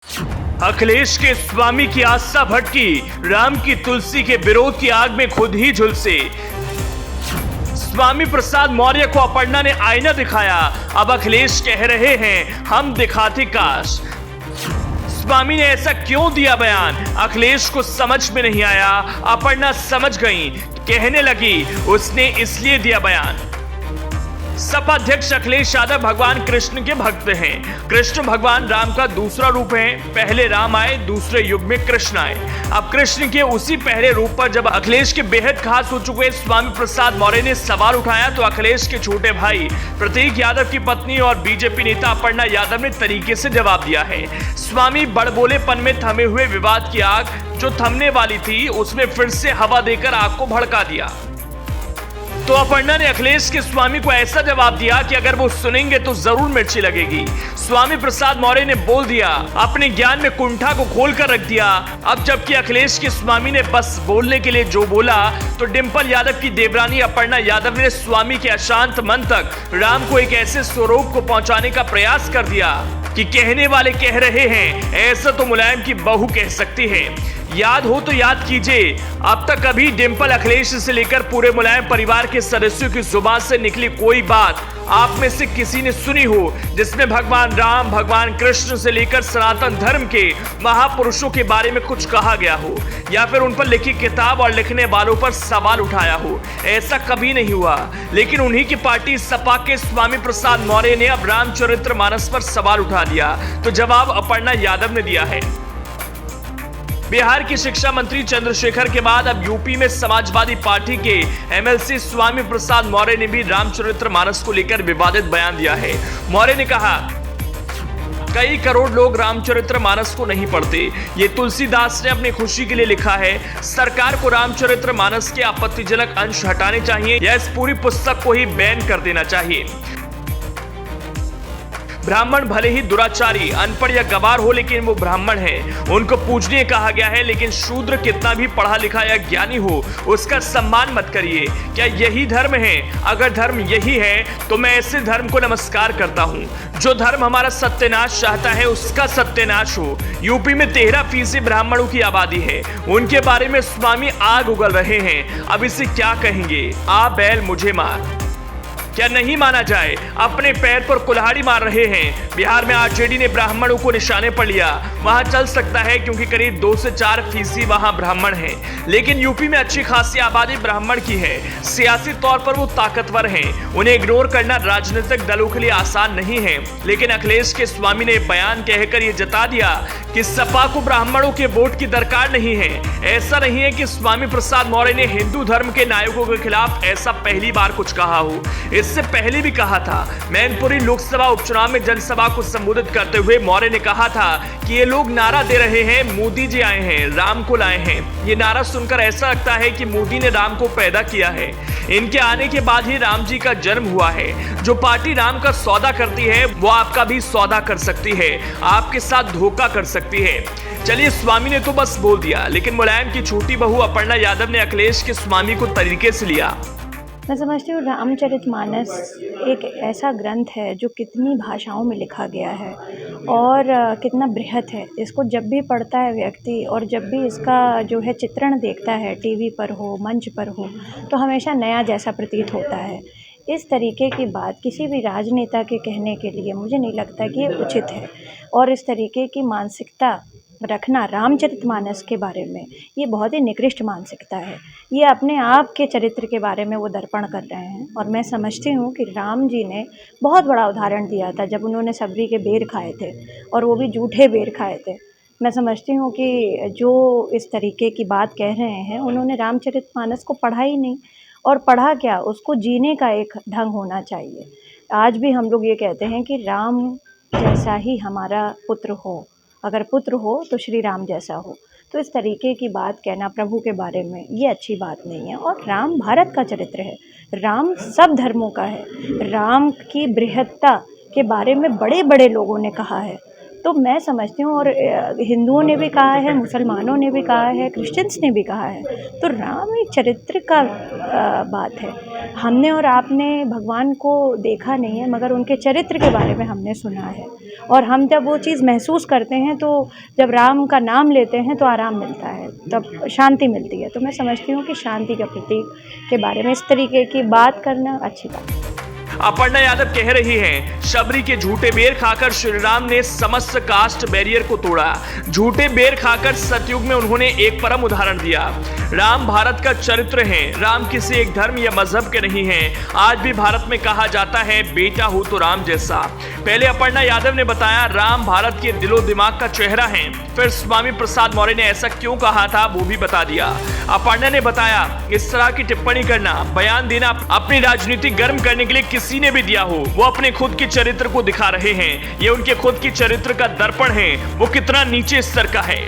अखिलेश के स्वामी की आस्था भटकी, राम की तुलसी के विरोध की आग में खुद ही झुलसे। स्वामी प्रसाद मौर्य को अपर्णा ने आईना दिखाया, अब अखिलेश कह रहे हैं हम दिखाते काश। स्वामी ने ऐसा क्यों दिया बयान, अखिलेश को समझ में नहीं आया, अपर्णा समझ गई, कहने लगी उसने इसलिए दिया बयान। सपा अध्यक्ष अखिलेश यादव भगवान कृष्ण के भक्त हैं। कृष्ण भगवान राम का दूसरा रूप है। पहले राम आए, दूसरे युग में कृष्ण आए। अब कृष्ण के उसी पहले रूप पर जब अखिलेश के बेहद खास हो चुके स्वामी प्रसाद मौर्य ने सवाल उठाया तो अखिलेश के छोटे भाई प्रतीक यादव की पत्नी और बीजेपी नेता अपर्णा यादव ने तरीके से जवाब दिया है। स्वामी बड़बोलेपन में थमे हुए विवाद की आग जो थमने वाली थी उसमें फिर से हवा देकर आग को भड़का दिया। तो अपर्णा ने अखिलेश के स्वामी को ऐसा जवाब दिया कि अगर वो सुनेंगे तो जरूर मिर्ची लगेगी। स्वामी प्रसाद मौर्य ने बोल दिया, अपने ज्ञान में कुंठा को खोलकर रख दिया। अब जबकि अखिलेश के स्वामी ने बस बोलने के लिए जो बोला तो डिंपल यादव की देवरानी अपर्णा यादव ने स्वामी के अशांत मन तक राम को एक ऐसे स्वरूप को पहुंचाने का प्रयास कर दिया कि कहने वाले कह रहे हैं ऐसा तो मुलायम की बहू कह सकती है। याद हो तो याद कीजिए, अब तक कभी डिंपल अखिलेश से लेकर पूरे मुलायम परिवार के सदस्यों की जुबान से निकली कोई बात आप में से किसी ने सुनी हो जिसमें भगवान राम, भगवान कृष्ण से लेकर सनातन धर्म के महापुरुषों के बारे में कुछ कहा गया हो या फिर उन पर लिखी किताब और लिखने वालों पर सवाल उठाया हो? ऐसा कभी नहीं हुआ। लेकिन उन्हीं की पार्टी सपा के स्वामी प्रसाद मौर्य ने अब रामचरितमानस पर सवाल उठा दिया तो जवाब अपर्णा यादव ने दिया है। बिहार की शिक्षा मंत्री चंद्रशेखर के बाद अब यूपी में समाजवादी पार्टी के एमएलसी स्वामी प्रसाद मौर्य ने भी रामचरितमानस को लेकर विवादित बयान दिया है। मौर्य ने कहा, कई करोड़ लोग रामचरितमानस को नहीं पढ़ते। ये तुलसीदास ने अपनी खुशी के लिए लिखा है। सरकार को रामचरितमानस के आपत्तिजनक अंश हटाने चाहिए या इस पूरी पुस्तक को ही बैन कर देना चाहिए। ब्राह्मण भले ही दुराचारी, अनपढ़ या गवार हो लेकिन वो ब्राह्मण है, उनको पूजनीय कहा गया है। लेकिन शूद्र कितना भी पढ़ा लिखा या ज्ञानी हो उसका सम्मान मत करिए। क्या यही धर्म है? अगर धर्म यही है तो मैं ऐसे धर्म को नमस्कार करता हूँ। जो धर्म हमारा सत्यानाश चाहता है उसका सत्यानाश हो। यूपी में 13% ब्राह्मणों की आबादी है, उनके बारे में स्वामी आग उगल रहे हैं। अब इसे क्या कहेंगे? आ बैल मुझे मार। क्या नहीं माना जाए? अपने पैर पर कुल्हाड़ी मार रहे हैं। बिहार में आरजेडी ने ब्राह्मणों को निशाने पर लिया। वहां चल सकता है क्योंकि करीब 2 से 4% वहां ब्राह्मण हैं। लेकिन यूपी में अच्छी खासी आबादी ब्राह्मण की है। सियासी तौर पर वो ताकतवर हैं। उन्हें इग्नोर करना राजनीतिक दलों के लिए आसान नहीं है। लेकिन अखिलेश के स्वामी ने बयान कहकर ये जता दिया कि सपा को ब्राह्मणों के वोट की दरकार नहीं है। ऐसा नहीं है कि स्वामी प्रसाद मौर्य ने हिंदू धर्म के नायकों के खिलाफ ऐसा पहली बार कुछ कहा हो। इससे पहले भी कहा था। मैनपुरी लोकसभा उपचुनाव में जनसभा को संबोधित करते हुए मौर्य ने कहा था कि ये लोग नारा दे रहे हैं मोदी जी आए हैं, राम को लाए हैं। ये नारा सुनकर ऐसा लगता है कि मोदी ने राम को पैदा किया है। इनके आने के बाद ही राम जी का जन्म हुआ है। जो पार्टी राम का सौदा करती है वो आपका भी सौदा कर सकती है, आपके साथ धोखा कर सकती है। चलिए, स्वामी ने तो बस बोल दिया, लेकिन मुलायम की छोटी बहू अपर्णा यादव ने अखिलेश के स्वामी को तरीके से लिया। मैं समझती हूँ रामचरितमानस एक ऐसा ग्रंथ है जो कितनी भाषाओं में लिखा गया है और कितना बृहत है। इसको जब भी पढ़ता है व्यक्ति और जब भी इसका जो है चित्रण देखता है, टीवी पर हो, मंच पर हो, तो हमेशा नया जैसा प्रतीत होता है। इस तरीके की बात किसी भी राजनेता के कहने के लिए मुझे नहीं लगता कि ये उचित है। और इस तरीके की मानसिकता रखना रामचरितमानस के बारे में, ये बहुत ही निकृष्ट मानसिकता है। ये अपने आप के चरित्र के बारे में वो दर्पण कर रहे हैं। और मैं समझती हूँ कि राम जी ने बहुत बड़ा उदाहरण दिया था जब उन्होंने सबरी के बेर खाए थे, और वो भी जूठे बेर खाए थे। मैं समझती हूँ कि जो इस तरीके की बात कह रहे हैं उन्होंने रामचरितमानस को पढ़ा ही नहीं, और पढ़ा क्या, उसको जीने का एक ढंग होना चाहिए। आज भी हम लोग ये कहते हैं कि राम जैसा ही हमारा पुत्र हो, अगर पुत्र हो तो श्री राम जैसा हो। तो इस तरीके की बात कहना प्रभु के बारे में ये अच्छी बात नहीं है। और राम भारत का चरित्र है, राम सब धर्मों का है। राम की बृहत्ता के बारे में बड़े बड़े लोगों ने कहा है। तो मैं समझती हूँ, और हिंदुओं ने भी कहा है, मुसलमानों ने भी कहा है, क्रिश्चियंस ने भी कहा है, तो राम एक चरित्र का बात है। हमने और आपने भगवान को देखा नहीं है, मगर उनके चरित्र के बारे में हमने सुना है, और हम जब वो चीज़ महसूस करते हैं, तो जब राम का नाम लेते हैं तो आराम मिलता है, तब शांति मिलती है। तो मैं समझती हूँ कि शांति का प्रतीक के बारे में इस तरीके की बात करना अच्छी बात है। अपर्णा यादव कह रही हैं, शबरी के झूठे बेर खाकर श्री राम ने समस्त कास्ट बैरियर को तोड़ा। झूठे बेर खाकर सतयुग में उन्होंने एक परम उदाहरण दिया। राम भारत का चरित्र हैं। राम किसी एक धर्म या मजहब के नहीं हैं। आज भी भारत में कहा जाता है, बेटा हो तो राम जैसा। पहले अपर्णा यादव ने बताया, राम भारत के दिलो दिमाग का चेहरा है। फिर स्वामी प्रसाद मौर्य ने ऐसा क्यों कहा था, वो भी बता दिया। अपर्णा ने बताया, इस तरह की टिप्पणी करना, बयान देना अपनी राजनीति गर्म करने के लिए किसी ने भी दिया हो। वो अपने खुद के चरित्र को दिखा रहे हैं। ये उनके खुद की चरित्र का दर्पण है, वो कितना नीचे स्तर का है।